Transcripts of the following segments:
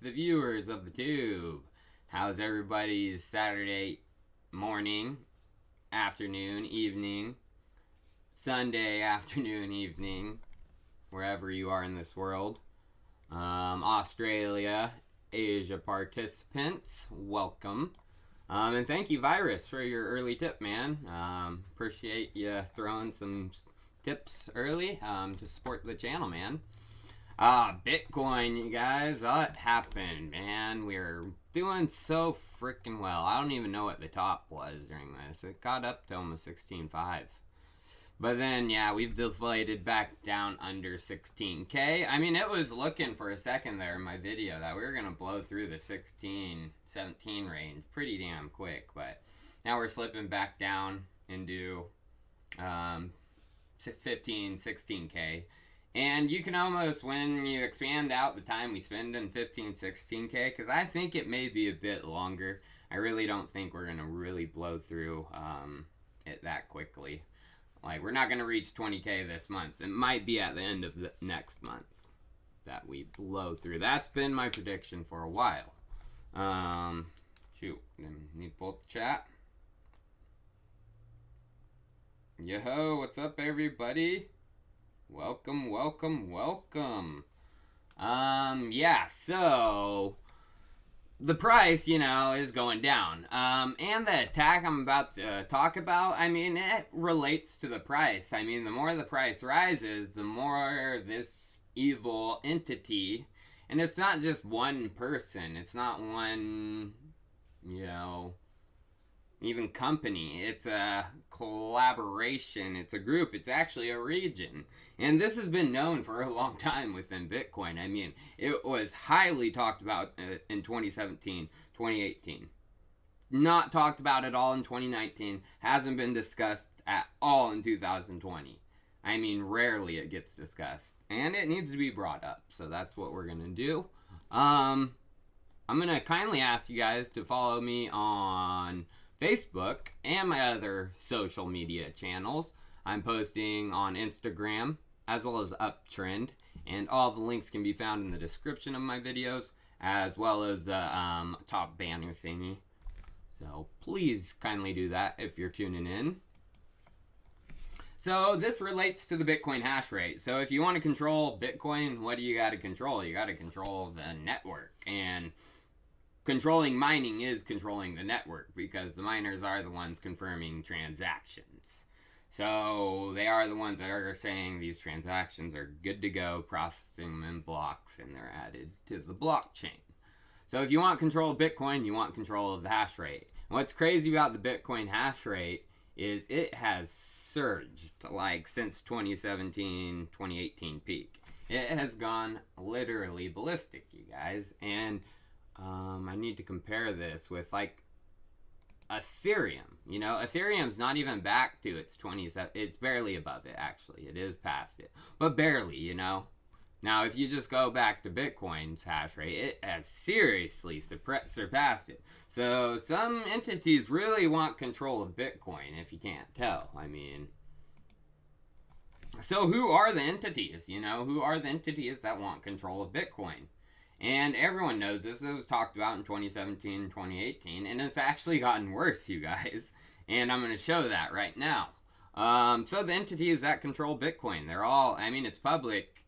the viewers of the tube. How's everybody's Saturday morning, afternoon, evening, Sunday afternoon, evening, wherever you are in this world? Australia, Asia participants, welcome. And thank you, Virus, for your early tip, man. Appreciate you throwing some tips early to support the channel, man. Bitcoin, you guys, what happened, man? We're doing so freaking well. I don't even know what the top was during this. It got up to almost 16.5. But then, yeah, we've deflated back down under 16K. I mean, it was looking for a second there in my video that we were going to blow through the 16, 17 range pretty damn quick. But now we're slipping back down into 15, 16K. And you can almost, when you expand out the time we spend in 15, 16K, because I think it may be a bit longer. I really don't think we're going to really blow through it that quickly. Like, we're not going to reach 20K this month. It might be at the end of the next month that we blow through. That's been my prediction for a while. Shoot, need to pull up the chat. Yo-ho, what's up, everybody? Welcome, welcome, welcome. Yeah, so the price, you know, is going down. And the attack I'm about to talk about, I mean, it relates to the price. I mean, the more the price rises, the more this evil entity, and it's not just one person, it's not one, you know, even company. It's a collaboration, it's a group, it's actually a region. And this has been known for a long time within Bitcoin. I mean, it was highly talked about in 2017, 2018. Not talked about at all in 2019. Hasn't been discussed at all in 2020. I mean, rarely it gets discussed. And it needs to be brought up. So that's what we're going to do. I'm going to kindly ask you guys to follow me on Facebook and my other social media channels. I'm posting on Instagram as well as Uptrend, and all the links can be found in the description of my videos, as well as the top banner thingy. So please kindly do that if you're tuning in. So this relates to the Bitcoin hash rate. So if you want to control Bitcoin, what do you got to control? You got to control the network, and controlling mining is controlling the network, because the miners are the ones confirming transactions. So they are the ones that are saying these transactions are good to go, processing them in blocks, and they're added to the blockchain. So if you want control of Bitcoin, you want control of the hash rate. And what's crazy about the Bitcoin hash rate is it has surged, like, since 2017, 2018 peak. It has gone literally ballistic, you guys. And I need to compare this with, like, Ethereum. You know, Ethereum's not even back to its 27. It's barely above it, actually. It is past it, but barely, you know. Now, if you just go back to Bitcoin's hash rate, it has seriously surpassed it. So some entities really want control of Bitcoin, if you can't tell. I mean, so who are the entities? You know, who are the entities that want control of Bitcoin? And everyone knows this. It was talked about in 2017, 2018, and it's actually gotten worse, you guys. And I'm going to show that right now. So the entities that control Bitcoin, they're all, I mean, it's public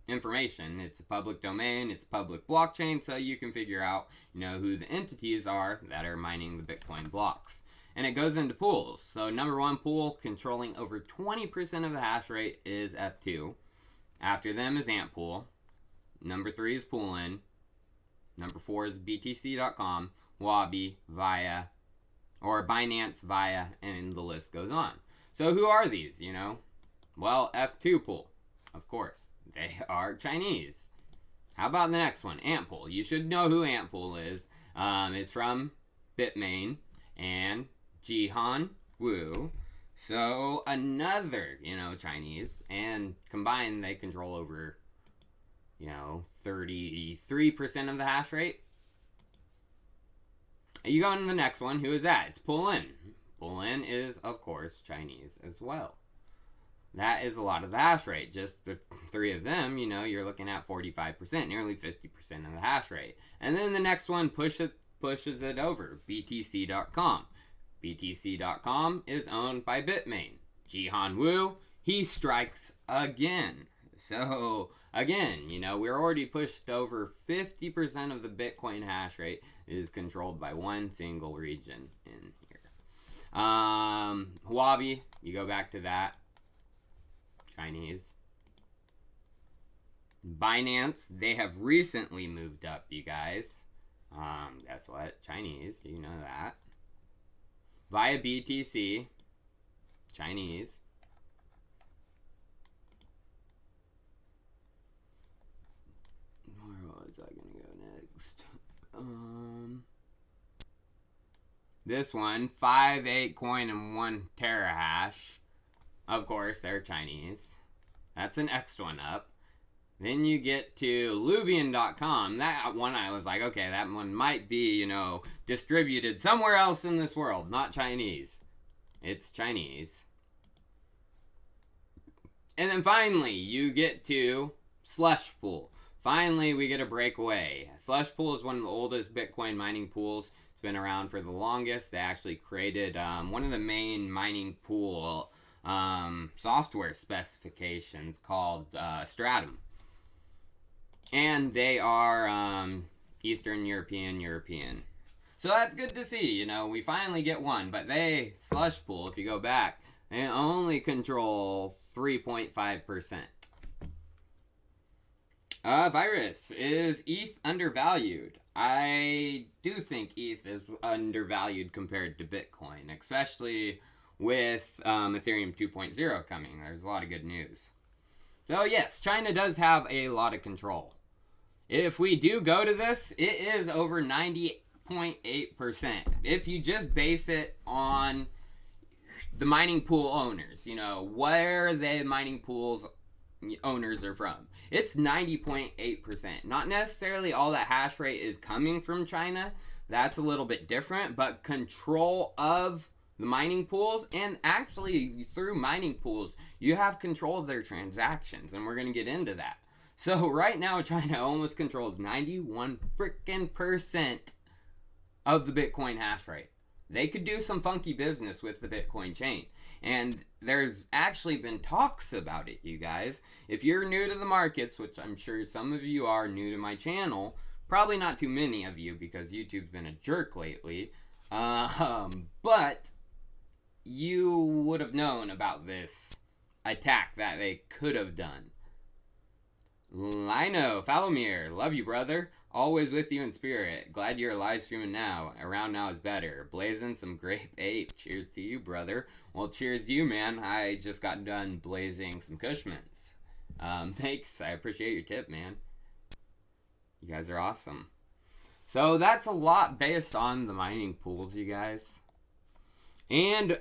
information. It's a public domain. It's a public blockchain, so you can figure out, you know, who the entities are that are mining the Bitcoin blocks. And it goes into pools. So number one pool, controlling over 20% of the hash rate, is F2. After them is Antpool. Number 3 is Poolin. Number 4 is BTC.com, Wabi, Via, or Binance, Via, and the list goes on. So who are these, you know? Well, F2 Pool, of course. They are Chinese. How about the next one, Antpool? You should know who Antpool is. It's from Bitmain and Jihan Wu. So another, you know, Chinese. And combined, they control over, you know, 33% of the hash rate. You go into the next one. Who is that? It's Poolin. Poolin is, of course, Chinese as well. That is a lot of the hash rate. Just the three of them, you know, you're looking at 45%, nearly 50% of the hash rate. And then the next one pushes it over, BTC.com. BTC.com is owned by Bitmain. Jihan Wu, he strikes again. So, again, you know, we're already pushed over 50% of the Bitcoin hash rate is controlled by one single region in here. Huobi, you go back to that. Chinese. Binance, they have recently moved up, you guys. Guess what? Chinese, you know that. Via BTC, Chinese. Where was I gonna go next? This one, 5/8 coin and 1 terahash. Of course, they're Chinese. That's the next one up. Then you get to Lubian.com. That one I was like, okay, that one might be, you know, distributed somewhere else in this world, not Chinese. It's Chinese. And then finally, you get to Slush Pool. Finally, we get a breakaway. Slush Pool is one of the oldest Bitcoin mining pools. It's been around for the longest. They actually created one of the main mining pool software specifications called Stratum. And they are Eastern European. So that's good to see. You know, we finally get one. But they, Slush Pool, if you go back, they only control 3.5%. Virus, is ETH undervalued? I do think ETH is undervalued compared to Bitcoin, especially with Ethereum 2.0 coming. There's a lot of good news. So yes, China does have a lot of control. If we do go to this, it is over 90.8%. If you just base it on the mining pool owners, you know, where the mining pools owners are from, it's 90.8%. Not necessarily all that hash rate is coming from China. That's a little bit different, but control of the mining pools, and actually through mining pools, you have control of their transactions, and we're going to get into that. So right now, China almost controls 91% of the Bitcoin hash rate. They could do some funky business with the Bitcoin chain. And there's actually been talks about it, you guys. If you're new to the markets, which I'm sure some of you are new to my channel, probably not too many of you because YouTube's been a jerk lately, but you would have known about this attack that they could have done. Lino, Falomir, love you, brother. Always with you in spirit. Glad you're live streaming now. Around now is better. Blazing some grape ape. Cheers to you, brother. Well, cheers to you, man. I just got done blazing some Cushmans. Thanks. I appreciate your tip, man. You guys are awesome. So that's a lot based on the mining pools, you guys. And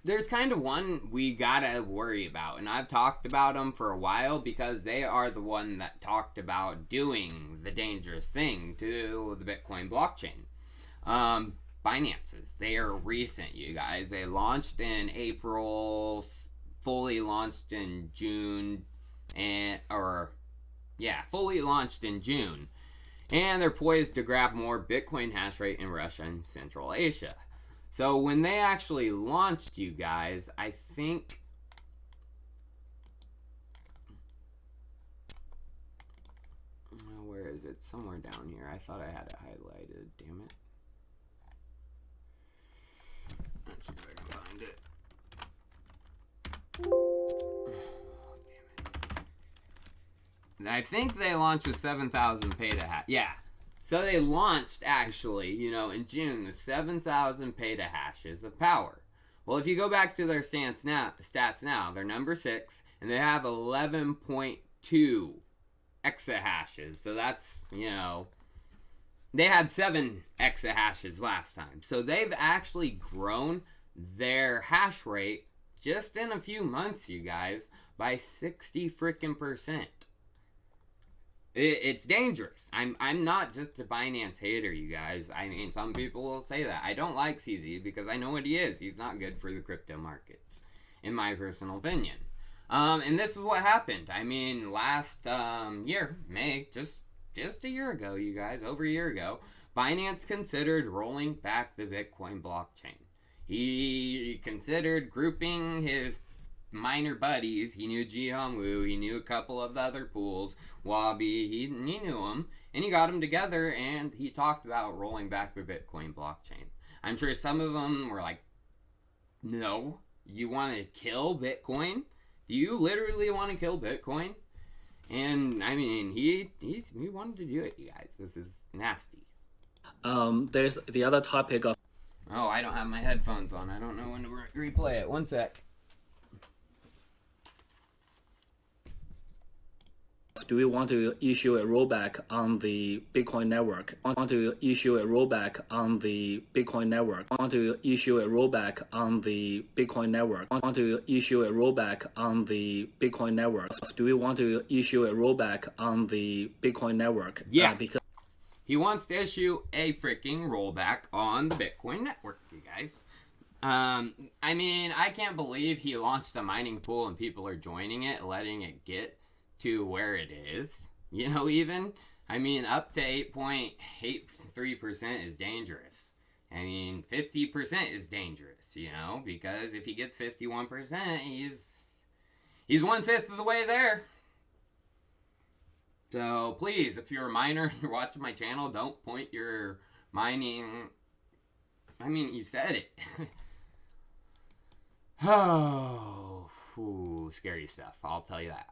there's kind of one we gotta worry about, and I've talked about them for a while because they are the one that talked about doing the dangerous thing to the Bitcoin blockchain. Binance's, they are recent, you guys. They launched in April, fully launched in June, fully launched in June, and they're poised to grab more Bitcoin hash rate in Russia and Central Asia. So when they actually launched, you guys, I think where is it? Somewhere down here. I thought I had it highlighted. Damn it. Let's see if I can find it. Oh, damn it. I think they launched with 7,000 petahash. Yeah. So they launched, actually, you know, in June with 7,000 petahashes of power. Well, if you go back to their stats now, they're number 6, and they have 11.2 exahashes. So that's, you know, they had 7 exahashes last time. So they've actually grown their hash rate just in a few months, you guys, by 60%. It's dangerous. I'm not just a Binance hater, you guys. I mean, some people will say that. I don't like CZ because I know what he is. He's not good for the crypto markets. in my personal opinion. And this is what happened. I mean, last year, May, just a year ago, you guys, over a year ago, Binance considered rolling back the Bitcoin blockchain. He considered grouping his minor buddies. He knew Ji Hongwu, he knew a couple of the other pools, Wabi, he knew them, and he got them together, and he talked about rolling back the Bitcoin blockchain. I'm sure some of them were like, no, you want to kill Bitcoin? Do you literally want to kill Bitcoin? And I mean, he wanted to do it, you guys. This is nasty. There's the other topic of... Oh, I don't have my headphones on. I don't know when to replay it. One sec. Do we want to issue a rollback on the Bitcoin network? Want to issue a rollback on the Bitcoin network? Want to issue a rollback on the Bitcoin network? Want to issue a rollback on the Bitcoin network? Do we want to issue a rollback on the Bitcoin network? Yeah, because he wants to issue a freaking rollback on the Bitcoin network, you guys. I mean, I can't believe he launched a mining pool and people are joining it, letting it get to where it is, you know, even. I mean, up to 8.83% is dangerous. I mean, 50% is dangerous, you know, because if he gets 51%, he's 1/5 of the way there. So please, if you're a miner and you're watching my channel, don't point your mining. I mean, you said it. Oh, scary stuff, I'll tell you that.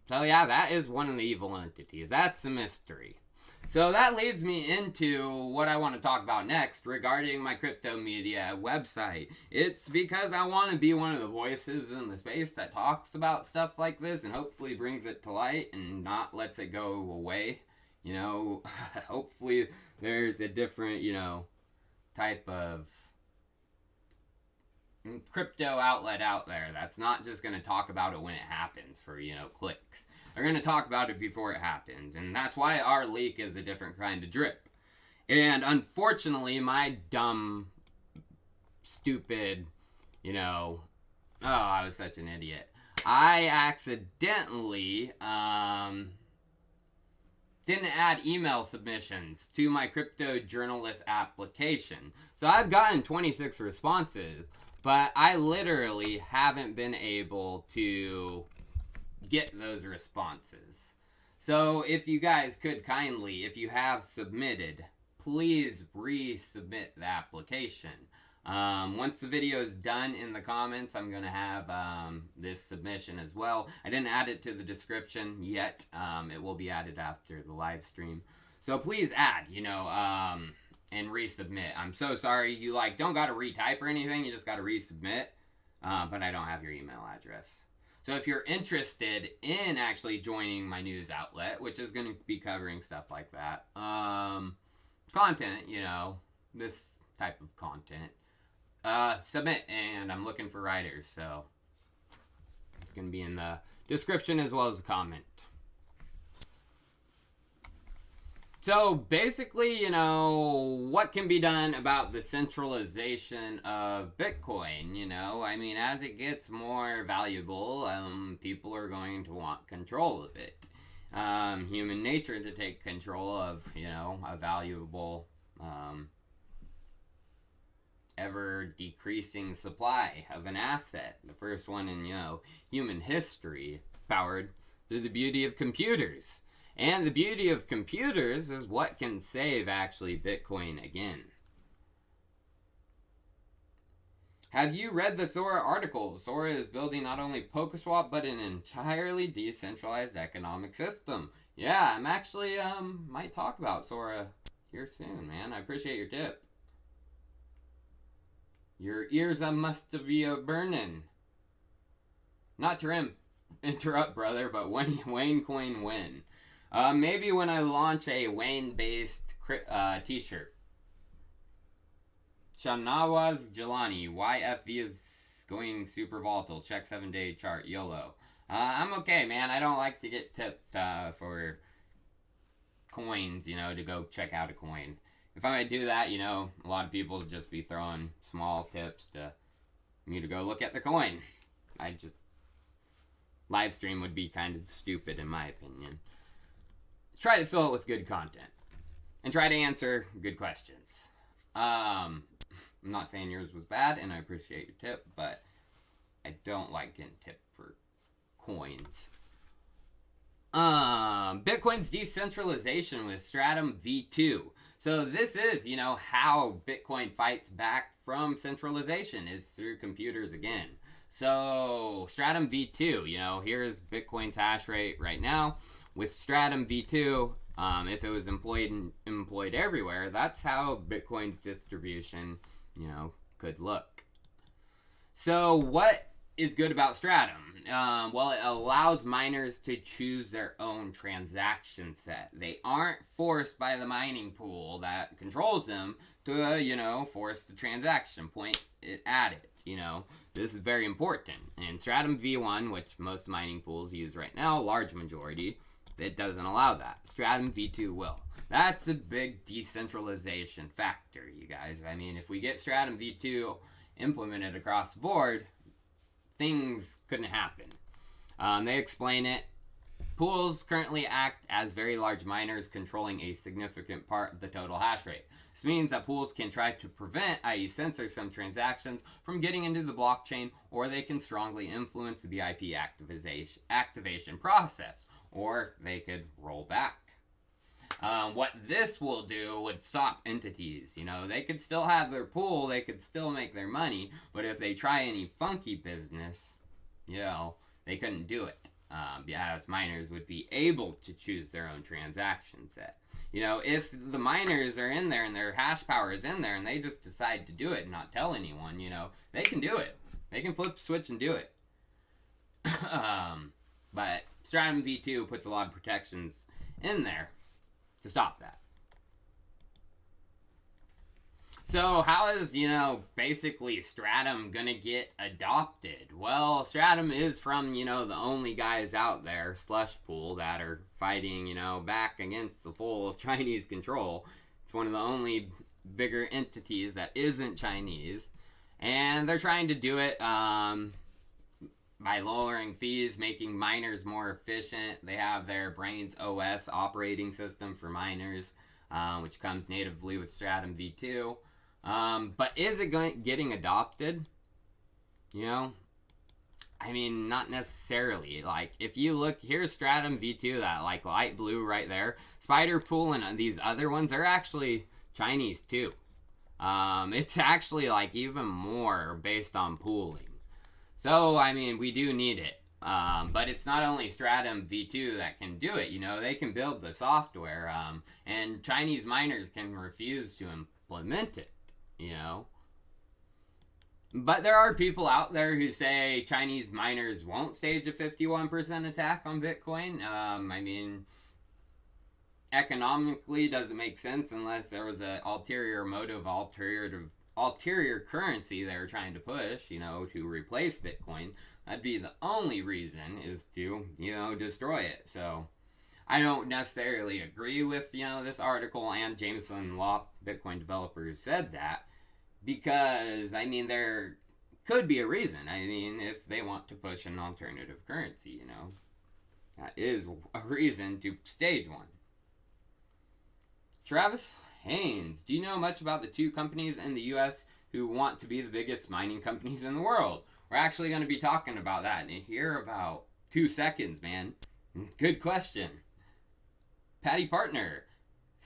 So yeah, that is one of the evil entities. That's a mystery. So that leads me into what I want to talk about next regarding my crypto media website. It's because I want to be one of the voices in the space that talks about stuff like this and hopefully brings it to light and not lets it go away. You know, hopefully there's a different, you know, type of crypto outlet out there that's not just going to talk about it when it happens for, you know, clicks. They're going to talk about it before it happens, and that's why our leak is a different kind of drip. And unfortunately, my dumb, stupid, you know, oh, I was such an idiot. I accidentally didn't add email submissions to my crypto journalist application. So I've gotten 26 responses, but I literally haven't been able to get those responses. So if you guys could kindly, if you have submitted, please resubmit the application. Once the video is done in the comments, I'm going to have this submission as well. I didn't add it to the description yet. It will be added after the live stream. So please add, you know, and resubmit. I'm so sorry. You don't got to retype or anything. You just got to resubmit. But I don't have your email address. So if you're interested in actually joining my news outlet, which is going to be covering stuff like that, content, you know, this type of content, submit, and I'm looking for writers, so it's going to be in the description as well as the comment. So basically, you know, what can be done about the centralization of Bitcoin, you know? I mean, as it gets more valuable, people are going to want control of it. Human nature to take control of, you know, a valuable, ever decreasing supply of an asset. The first one in, you know, human history, powered through the beauty of computers. And the beauty of computers is what can save, actually, Bitcoin again. Have you read the Sora article? Sora is building not only PokeSwap, but an entirely decentralized economic system. Yeah, I'm actually, might talk about Sora here soon, man. I appreciate your tip. Your ears must be burning. Not to interrupt, brother, but Wayne Coin win. Maybe when I launch a Wayne-based t-shirt. Shanawaz Jelani, YFV is going super volatile. Check 7-day chart. YOLO. I'm okay, man. I don't like to get tipped for coins, you know, to go check out a coin. If I might do that, you know, a lot of people would just be throwing small tips to me to go look at the coin. live stream would be kind of stupid in my opinion. Try to fill it with good content and try to answer good questions. I'm not saying yours was bad, and I appreciate your tip, but I don't like getting tipped for coins. Bitcoin's decentralization with Stratum V2. So this is, how Bitcoin fights back from centralization is through computers again. So Stratum V2, here's Bitcoin's hash rate right now. With Stratum V2, if it was employed everywhere, that's how Bitcoin's distribution, could look. So what is good about Stratum? Well, it allows miners to choose their own transaction set. They aren't forced by the mining pool that controls them to, force the transaction point at it. This is very important. And Stratum V1, which most mining pools use right now, large majority, it doesn't allow that. Stratum V2 will. That's a big decentralization factor, you guys. I mean, if we get Stratum V2 implemented across the board, things couldn't happen. They explain it. Pools currently act as very large miners controlling a significant part of the total hash rate. This means that pools can try to prevent, i.e. censor some transactions from getting into the blockchain, or they can strongly influence the BIP activation process, or they could roll back. What this will do would stop entities. They could still have their pool, they could still make their money, but if they try any funky business, they couldn't do it. As miners would be able to choose their own transaction set. If the miners are in there and their hash power is in there and they just decide to do it and not tell anyone, they can do it. They can flip the switch and do it. But Stratum V2 puts a lot of protections in there to stop that. So how is, basically Stratum gonna get adopted? Well, Stratum is from, the only guys out there, slush pool, that are fighting, back against the full Chinese control. It's one of the only bigger entities that isn't Chinese. And they're trying to do it by lowering fees, making miners more efficient. They have their Brains OS operating system for miners, which comes natively with Stratum V2. But is it getting adopted? I mean, not necessarily. Like, if you look, here's Stratum V2, that light blue right there. Spider Pool and these other ones are actually Chinese too. It's actually even more based on pooling. So, I mean, we do need it. But it's not only Stratum V2 that can do it, they can build the software, and Chinese miners can refuse to implement it, But there are people out there who say Chinese miners won't stage a 51% attack on Bitcoin. I mean, economically doesn't make sense unless there was an ulterior motive, ulterior currency they're trying to push, to replace Bitcoin. That'd be the only reason, is to, destroy it. So I don't necessarily agree with, this article, and Jameson Law, Bitcoin developer, who said that, because, I mean, there could be a reason. I mean, if they want to push an alternative currency, that is a reason to stage one. Travis Haynes, do you know much about the two companies in the U.S. who want to be the biggest mining companies in the world? We're actually going to be talking about that in here about 2 seconds, man. Good question. Patty Partner,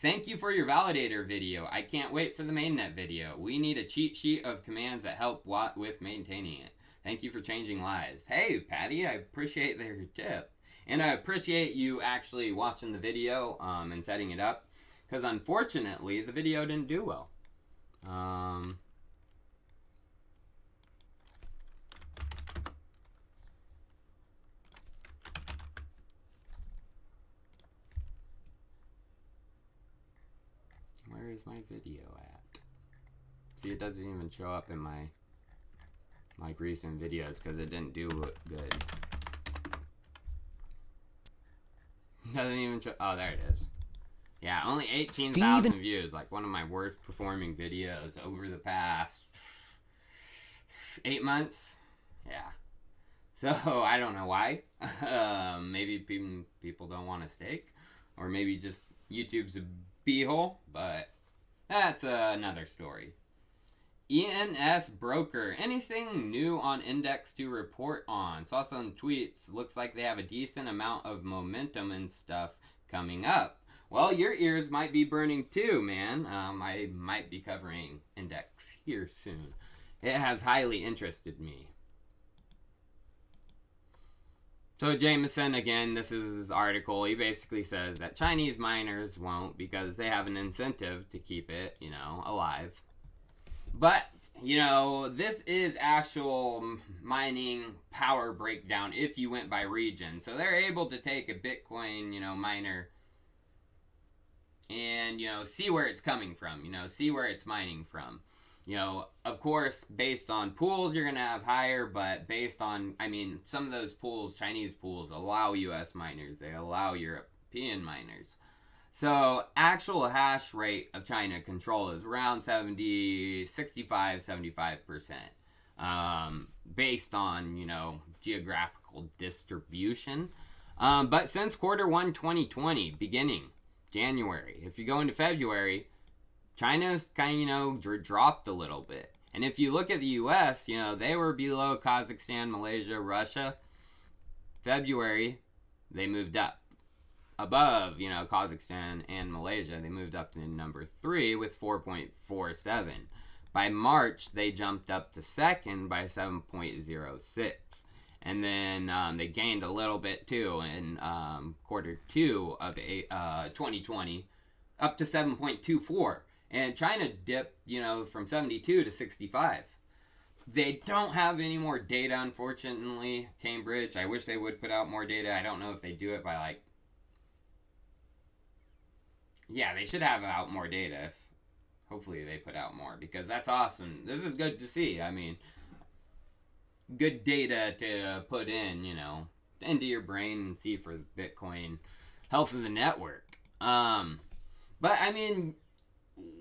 thank you for your validator video. I can't wait for the mainnet video. We need a cheat sheet of commands that help with maintaining it. Thank you for changing lives. Hey, Patty, I appreciate their tip. And I appreciate you actually watching the video and setting it up. Because unfortunately, the video didn't do well. Where is my video at? See, it doesn't even show up in my recent videos because it didn't do good. Doesn't even show. Oh, there it is. Yeah, only 18,000 views. One of my worst performing videos over the past 8 months. Yeah. So I don't know why. Maybe people don't want to stake, or maybe just YouTube's a beehole, but that's another story. ENS broker. Anything new on index to report on? Saw some tweets. Looks like they have a decent amount of momentum and stuff coming up. Well, your ears might be burning too, man. I might be covering index here soon. It has highly interested me. So Jameson, again, this is his article. He basically says that Chinese miners won't because they have an incentive to keep it, alive. But, this is actual mining power breakdown if you went by region. So they're able to take a Bitcoin, miner and, see where it's coming from, see where it's mining from. Of course, based on pools, you're going to have higher, but based on, some of those pools, Chinese pools, allow US miners. They allow European miners. So, actual hash rate of China control is around 75%, based on, geographical distribution. But since Q1 2020, beginning January, if you go into February, China's kind of, dropped a little bit. And if you look at the US, they were below Kazakhstan, Malaysia, Russia. February, they moved up. Above, Kazakhstan and Malaysia, they moved up to number 3 with 4.47. By March, they jumped up to second by 7.06. And then they gained a little bit too in Q2 of 2020, up to 7.24. And China dipped, from 72 to 65. They don't have any more data, unfortunately, Cambridge. I wish they would put out more data. I don't know if they do it by yeah, they should have out more data. If hopefully they put out more, because that's awesome. This is good to see. Good data to put in, into your brain and see for Bitcoin health of the network. But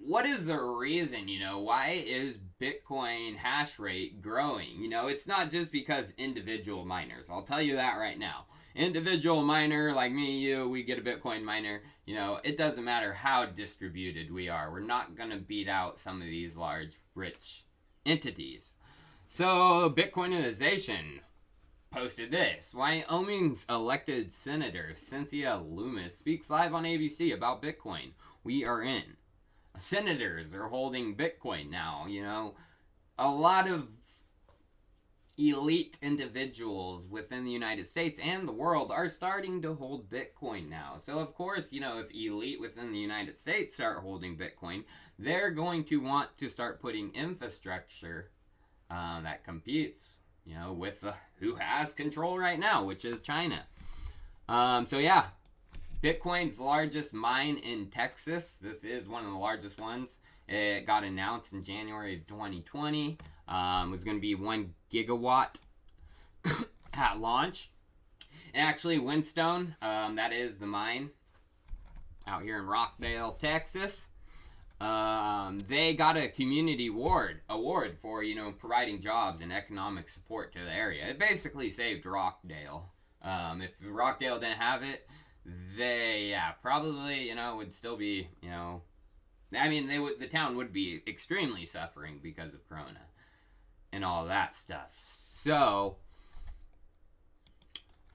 what is the reason, why is Bitcoin hash rate growing? It's not just because individual miners. I'll tell you that right now. Individual miner like me, you, we get a Bitcoin miner, it doesn't matter how distributed we are. We're not going to beat out some of these large, rich entities. So, Bitcoinization posted this. Wyoming's elected Senator Cynthia Loomis speaks live on ABC about Bitcoin. We are in. Senators are holding Bitcoin now, A lot of elite individuals within the United States and the world are starting to hold Bitcoin now. So, of course, if elite within the United States start holding Bitcoin, they're going to want to start putting infrastructure that competes, with who has control right now, which is China. So, yeah. Bitcoin's largest mine in Texas. This is one of the largest ones. It got announced in January of 2020. It was going to be 1 gigawatt at launch. And actually, Whinstone, that is the mine out here in Rockdale, Texas. They got a community award for, providing jobs and economic support to the area. It basically saved Rockdale. If Rockdale didn't have it, they probably would still be the town would be extremely suffering because of Corona and all that stuff. So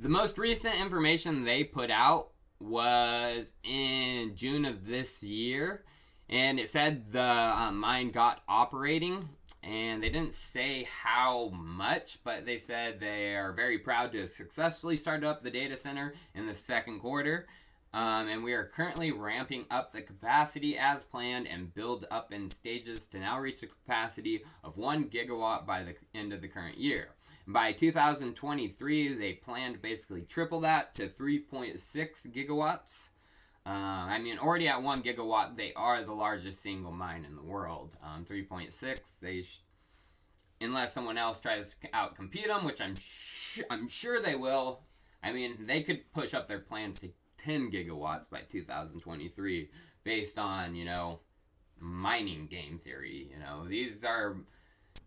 the most recent information they put out was in June of this year, and it said the mine got operating, and they didn't say how much, but they said they are very proud to have successfully started up the data center in the second quarter. And we are currently ramping up the capacity as planned and build up in stages to now reach a capacity of 1 gigawatt by the end of the current year. By 2023, they plan to basically triple that to 3.6 gigawatts. Already at 1 gigawatt, they are the largest single mine in the world. 3.6, unless someone else tries to outcompete them, which I'm sure they will. They could push up their plans to 10 gigawatts by 2023 based on, mining game theory. These are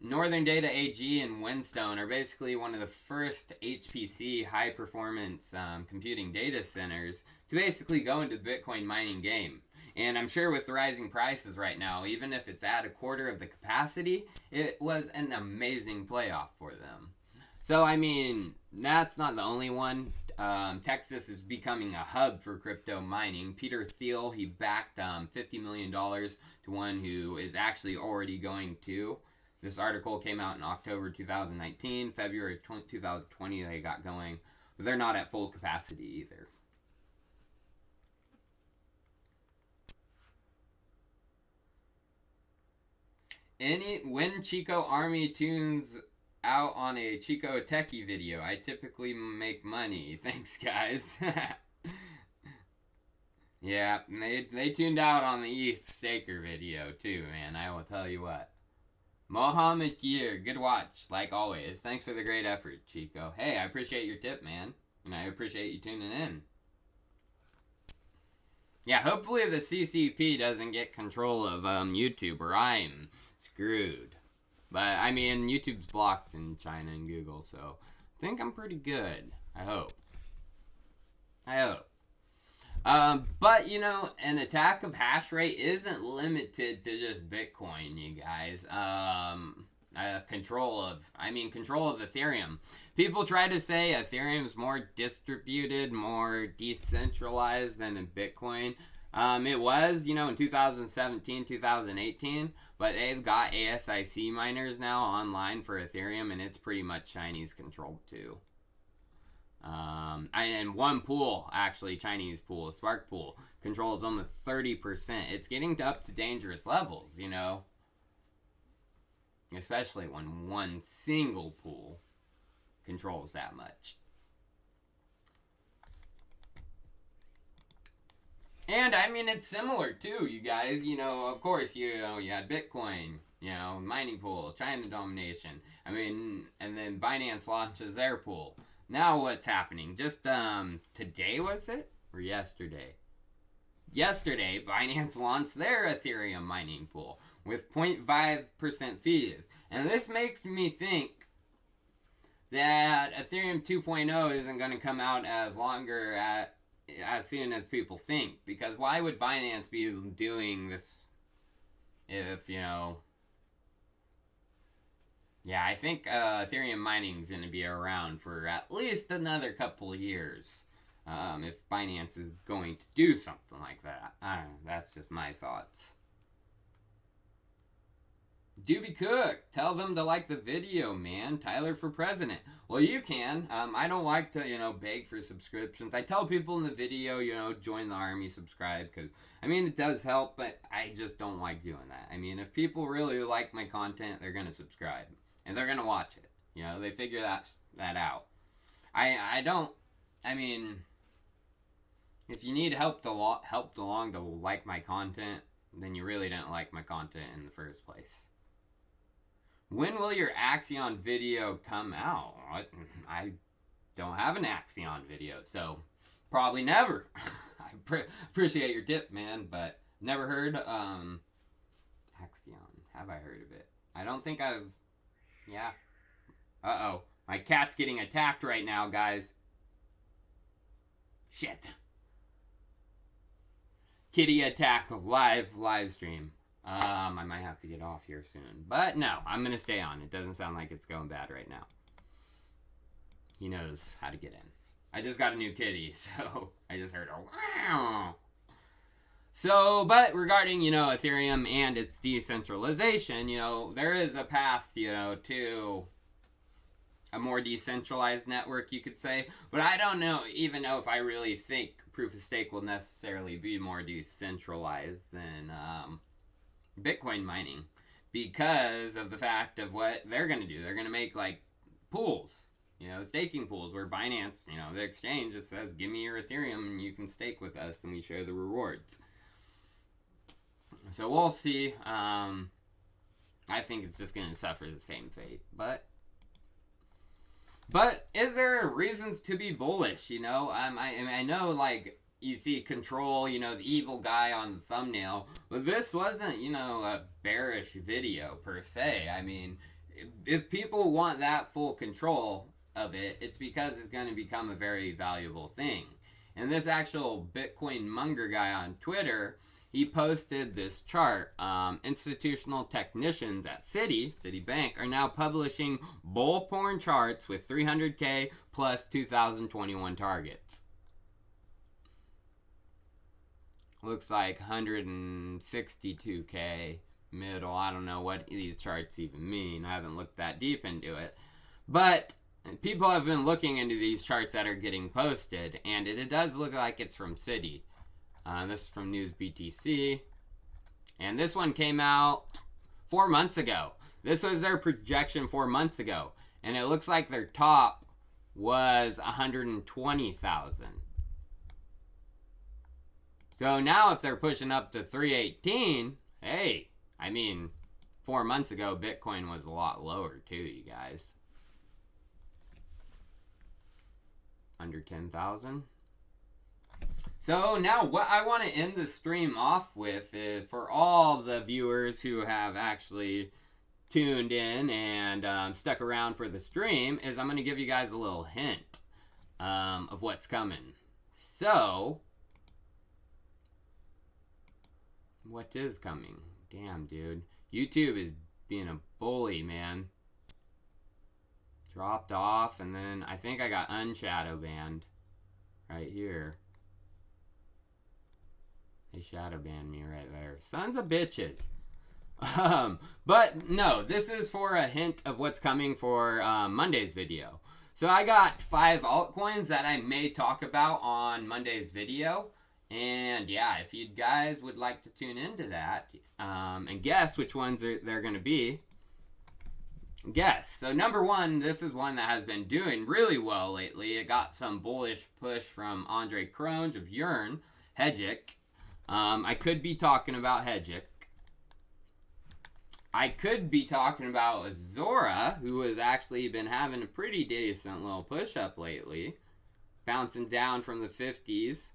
Northern Data AG and Windstone are basically one of the first HPC high performance computing data centers to basically go into the Bitcoin mining game. And I'm sure with the rising prices right now, even if it's at a quarter of the capacity, it was an amazing playoff for them. So, I mean, that's not the only one. Texas is becoming a hub for crypto mining. Peter Thiel, he backed $50 million to one who is actually already going to. This article came out in October 2019. February 2020 they got going. But they're not at full capacity either. When Chico Army tunes out on a Chico techie video, I typically make money. Thanks, guys. Yeah, they tuned out on the ETH Staker video too, man. I will tell you what. Mohammed Gear, good watch, like always. Thanks for the great effort, Chico. Hey, I appreciate your tip, man. And I appreciate you tuning in. Yeah, hopefully the CCP doesn't get control of YouTube, or I'm screwed. But, I mean, YouTube's blocked in China and Google, so I think I'm pretty good. I hope. But, you know, an attack of hash rate isn't limited to just Bitcoin, you guys. Control of Ethereum. People try to say Ethereum's more distributed, more decentralized than Bitcoin. It was, you know, in 2017, 2018, but they've got ASIC miners now online for Ethereum, and it's pretty much Chinese controlled too. And one pool, actually, Chinese pool, Spark pool, controls almost 30%. It's getting up to dangerous levels, you know, especially when one single pool controls that much. And, I mean, it's similar, too, you guys. You know, of course, you had Bitcoin, you know, mining pool, China domination. I mean, and then Binance launches their pool. Now what's happening? Just, today, was it? Or yesterday? Yesterday, Binance launched their Ethereum mining pool with 0.5% fees. And this makes me think that Ethereum 2.0 isn't going to come out as soon as people think, because why would Binance be doing this if, you know, yeah, I think Ethereum mining is going to be around for at least another couple of years, if Binance is going to do something like that. I don't know, that's just my thoughts. Doobie Cook, tell them to like the video, man. Tyler for president. Well, you can. I don't like to, you know, beg for subscriptions. I tell people in the video, you know, join the army, subscribe, because, I mean, it does help, but I just don't like doing that. I mean, if people really like my content, they're going to subscribe, and they're going to watch it. You know, they figure that out. I mean, if you need helped along to like my content, then you really didn't like my content in the first place. When will your Axion video come out? I don't have an Axion video, so probably never. I appreciate your tip, man, but never heard Axion. Have I heard of it? I don't think I've... Yeah. Uh-oh. My cat's getting attacked right now, guys. Shit. Kitty attack live stream. I might have to get off here soon. But no, I'm going to stay on. It doesn't sound like it's going bad right now. He knows how to get in. I just got a new kitty, so I just heard a wow. So, but regarding, you know, Ethereum and its decentralization, you know, there is a path, you know, to a more decentralized network, you could say. But I don't even know if I really think proof of stake will necessarily be more decentralized than Bitcoin mining, because of the fact of what they're going to do. They're going to make, like, pools, you know, staking pools, where Binance, you know, the exchange just says, give me your Ethereum and you can stake with us and we share the rewards. So we'll see. I think it's just going to suffer the same fate. But is there reasons to be bullish, you know? I know, like, you see Control, you know, the evil guy on the thumbnail, but this wasn't, you know, a bearish video per se. I mean, if people want that full control of it, it's because it's going to become a very valuable thing. And this actual Bitcoin monger guy on Twitter, he posted this chart. Institutional technicians at Citibank, are now publishing bullporn charts with 300K plus 2021 targets. Looks like 162K middle. I don't know what these charts even mean. I haven't looked that deep into it. But people have been looking into these charts that are getting posted, and it does look like it's from Citi. This is from News BTC. And this one came out 4 months ago. This was their projection 4 months ago. And it looks like their top was 120,000. So now if they're pushing up to 318, hey, I mean, 4 months ago, Bitcoin was a lot lower too, you guys. Under 10,000. So now what I want to end the stream off with is, for all the viewers who have actually tuned in and stuck around for the stream, is I'm going to give you guys a little hint of what's coming. So, what is coming? Damn, dude. YouTube is being a bully, man. Dropped off, and then I think I got unshadow banned right here. They shadow banned me right there. Sons of bitches. But no, this is for a hint of what's coming for Monday's video. So I got 5 altcoins that I may talk about on Monday's video. And yeah, if you guys would like to tune into that and guess which ones they're going to be, guess. So number 1, this is one that has been doing really well lately. It got some bullish push from Andre Cronje of Yearn, Hedgic. I could be talking about Hedgic. I could be talking about Zora, who has actually been having a pretty decent little push up lately, bouncing down from the 50s.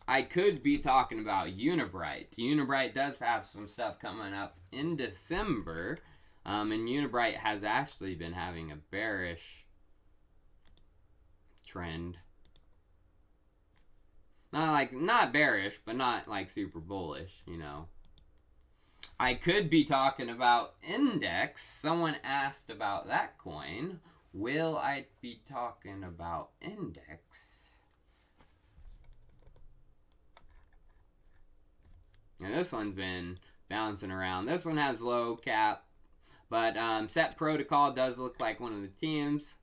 I could be talking about Unibright. Unibright does have some stuff coming up in December, and Unibright has actually been having a bearish trend. Not bearish, but not like super bullish, you know. I could be talking about Index. Someone asked about that coin. Will I be talking about Index? And this one's been bouncing around. This one has low cap, but Set Protocol does look like one of the teams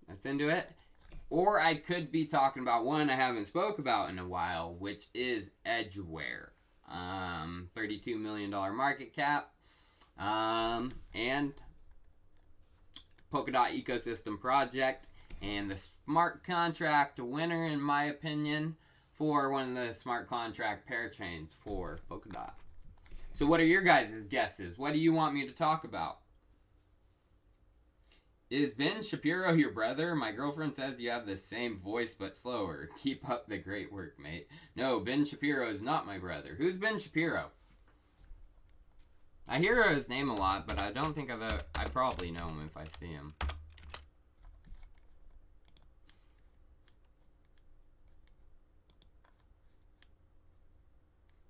that's into it. Or I could be talking about one I haven't spoke about in a while, which is Edgeware. $32 million market cap. And Polkadot ecosystem project. And the smart contract winner, in my opinion, for one of the smart contract parachains for Polkadot. So what are your guys' guesses? What do you want me to talk about? Is Ben Shapiro your brother? My girlfriend says you have the same voice but slower. Keep up the great work, mate. No, Ben Shapiro is not my brother. Who's Ben Shapiro? I hear his name a lot, but I don't think I probably know him if I see him.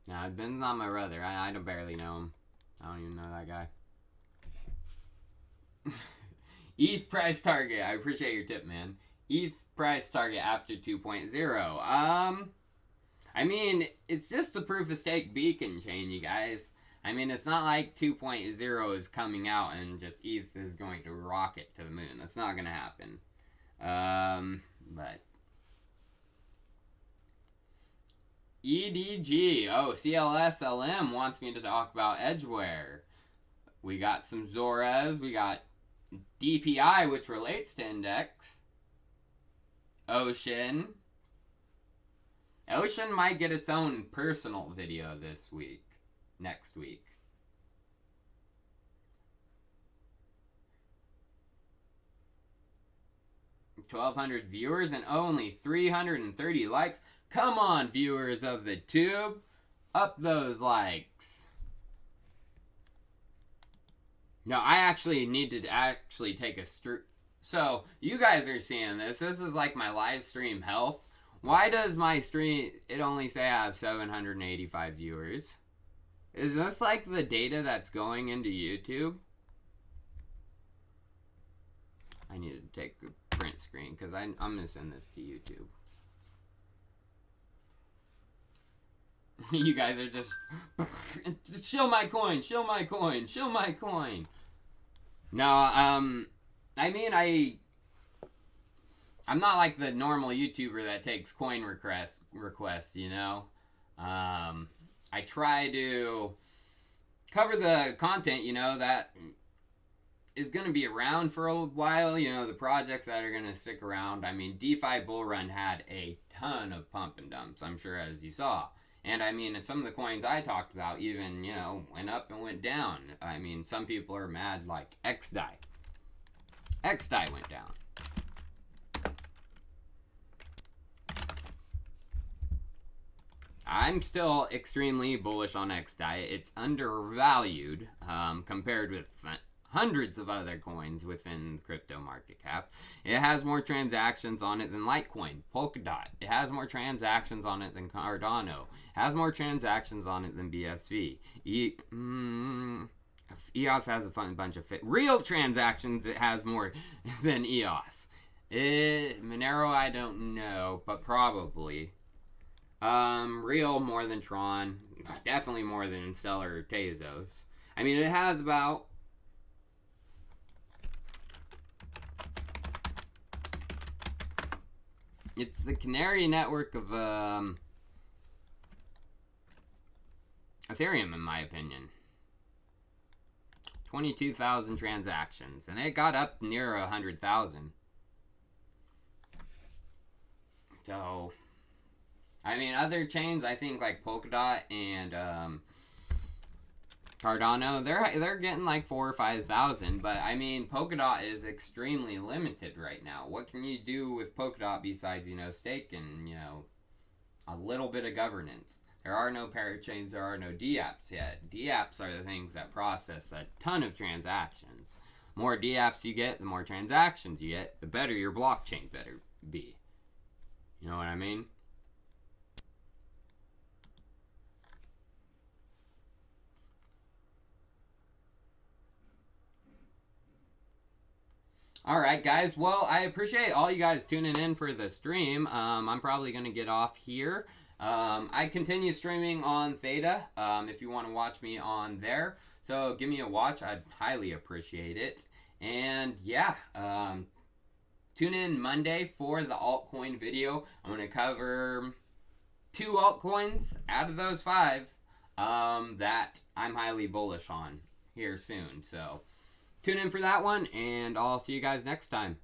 Nah, Ben's not my brother. I don't barely know him. I don't even know that guy. ETH price target. I appreciate your tip, man. ETH price target after 2.0. I mean, it's just the proof of stake beacon chain, you guys. I mean, it's not like 2.0 is coming out and just ETH is going to rocket to the moon. That's not going to happen. But EDG. Oh, CLSLM wants me to talk about Edgeware. We got some Zoras. We got DPI, which relates to Index. Ocean. Ocean might get its own personal video this week. Next week. $1,200 viewers and only 330 likes. Come on, viewers of the tube. Up those likes. No, I actually need to take a So, you guys are seeing this. This is like my live stream health. Why does my stream, it only say I have 785 viewers? Is this like the data that's going into YouTube? I need to take a print screen because I'm going to send this to YouTube. You guys are just show my coin, show my coin, show my coin. No, I mean I'm not like the normal YouTuber that takes coin requests, you know. I try to cover the content, you know, that is going to be around for a while, you know, the projects that are going to stick around. I mean, DeFi Bull Run had a ton of pump and dumps, I'm sure, as you saw. And I mean, some of the coins I talked about even, you know, went up and went down. I mean, some people are mad like XDAI. XDAI went down. I'm still extremely bullish on XDAI. It's undervalued compared with hundreds of other coins within the crypto market cap. It has more transactions on it than Litecoin, Polkadot. It has more transactions on it than Cardano. It has more transactions on it than BSV. EOS has a bunch of real transactions. It has more than EOS. Monero, I don't know, but probably. Real more than Tron. Definitely more than Stellar Tezos. I mean, it has about... It's the canary network of Ethereum, in my opinion. 22,000 transactions, and it got up near 100,000. So, I mean, other chains, I think like Polkadot and Cardano, they're getting like 4,000 or 5,000, but I mean, Polkadot is extremely limited right now. What can you do with Polkadot besides, you know, stake and, you know, a little bit of governance? There are no parachains, there are no DApps yet. DApps are the things that process a ton of transactions. The more DApps you get, the more transactions you get, the better your blockchain better be. You know what I mean? Alright guys, well, I appreciate all you guys tuning in for the stream. I'm probably going to get off here. I continue streaming on Theta if you want to watch me on there. So give me a watch, I'd highly appreciate it. And yeah, tune in Monday for the altcoin video. I'm going to cover 2 altcoins out of those 5 that I'm highly bullish on here soon. So tune in for that one, and I'll see you guys next time.